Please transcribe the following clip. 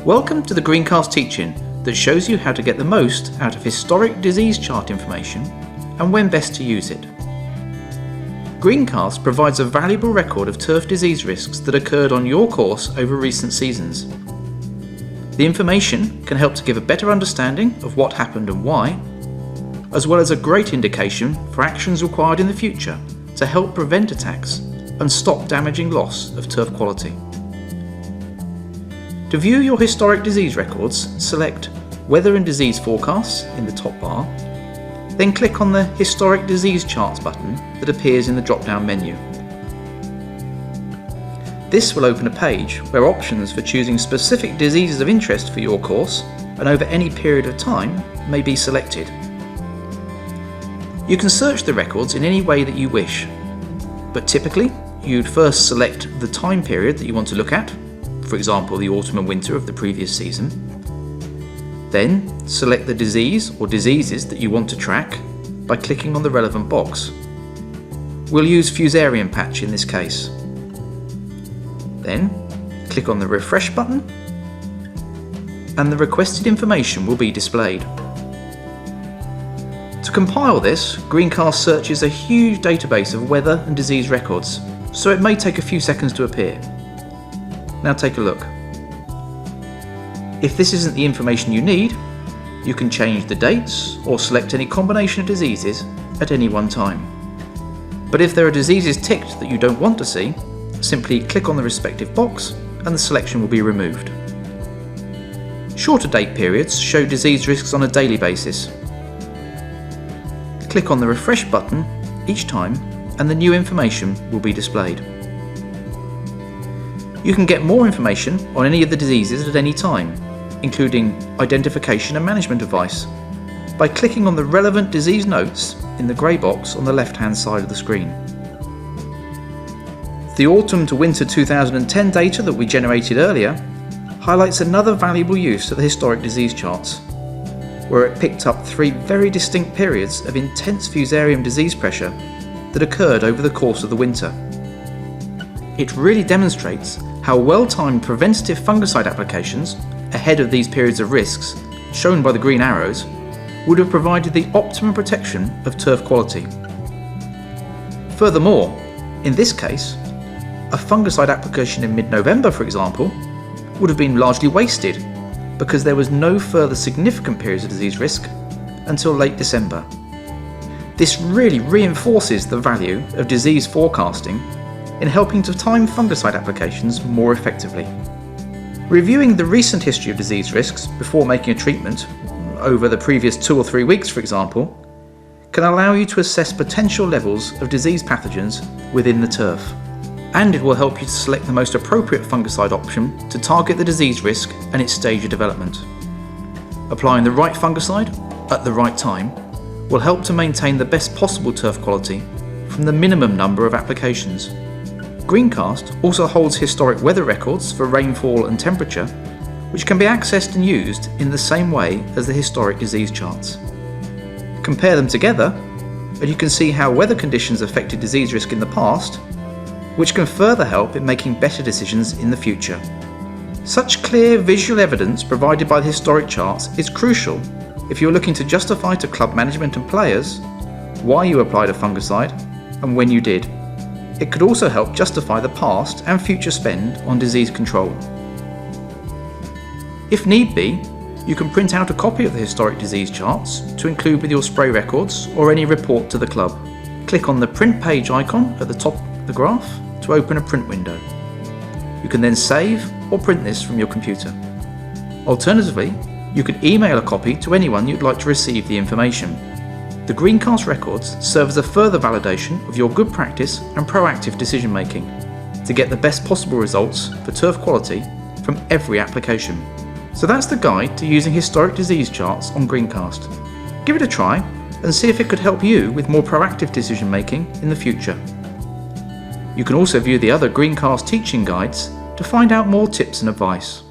Welcome to the GreenCast teaching that shows you how to get the most out of historic disease chart information and when best to use it. GreenCast provides a valuable record of turf disease risks that occurred on your course over recent seasons. The information can help to give a better understanding of what happened and why, as well as a great indication for actions required in the future to help prevent attacks and stop damaging loss of turf quality. To view your historic disease records, select Weather and Disease Forecasts in the top bar, then click on the Historic Disease Charts button that appears in the drop-down menu. This will open a page where options for choosing specific diseases of interest for your course and over any period of time may be selected. You can search the records in any way that you wish, but typically you'd first select the time period that you want to look at, for example the autumn and winter of the previous season. Then select the disease or diseases that you want to track by clicking on the relevant box. We'll use Fusarium patch in this case. Then click on the refresh button and the requested information will be displayed. To compile this, GreenCast searches a huge database of weather and disease records, so it may take a few seconds to appear. Now take a look. If this isn't the information you need, you can change the dates or select any combination of diseases at any one time. But if there are diseases ticked that you don't want to see, simply click on the respective box and the selection will be removed. Shorter date periods show disease risks on a daily basis. Click on the refresh button each time and the new information will be displayed. You can get more information on any of the diseases at any time, including identification and management advice, by clicking on the relevant disease notes in the grey box on the left-hand side of the screen. The autumn to winter 2010 data that we generated earlier highlights another valuable use of the historic disease charts, where it picked up 3 very distinct periods of intense Fusarium disease pressure that occurred over the course of the winter. It really demonstrates how well-timed preventative fungicide applications ahead of these periods of risks, shown by the green arrows, would have provided the optimum protection of turf quality. Furthermore, in this case, a fungicide application in mid-November, for example, would have been largely wasted because there was no further significant periods of disease risk until late December. This really reinforces the value of disease forecasting in helping to time fungicide applications more effectively. Reviewing the recent history of disease risks before making a treatment, over the previous 2 or 3 weeks for example, can allow you to assess potential levels of disease pathogens within the turf. And it will help you to select the most appropriate fungicide option to target the disease risk and its stage of development. Applying the right fungicide at the right time will help to maintain the best possible turf quality from the minimum number of applications. GreenCast also holds historic weather records for rainfall and temperature, which can be accessed and used in the same way as the historic disease charts. Compare them together and you can see how weather conditions affected disease risk in the past, which can further help in making better decisions in the future. Such clear visual evidence provided by the historic charts is crucial if you're looking to justify to club management and players why you applied a fungicide and when you did. It could also help justify the past and future spend on disease control. If need be, you can print out a copy of the historic disease charts to include with your spray records or any report to the club. Click on the print page icon at the top of the graph to open a print window. You can then save or print this from your computer. Alternatively, you can email a copy to anyone you'd like to receive the information. The GreenCast records serve as a further validation of your good practice and proactive decision making to get the best possible results for turf quality from every application. So that's the guide to using historic disease charts on GreenCast. Give it a try and see if it could help you with more proactive decision making in the future. You can also view the other GreenCast teaching guides to find out more tips and advice.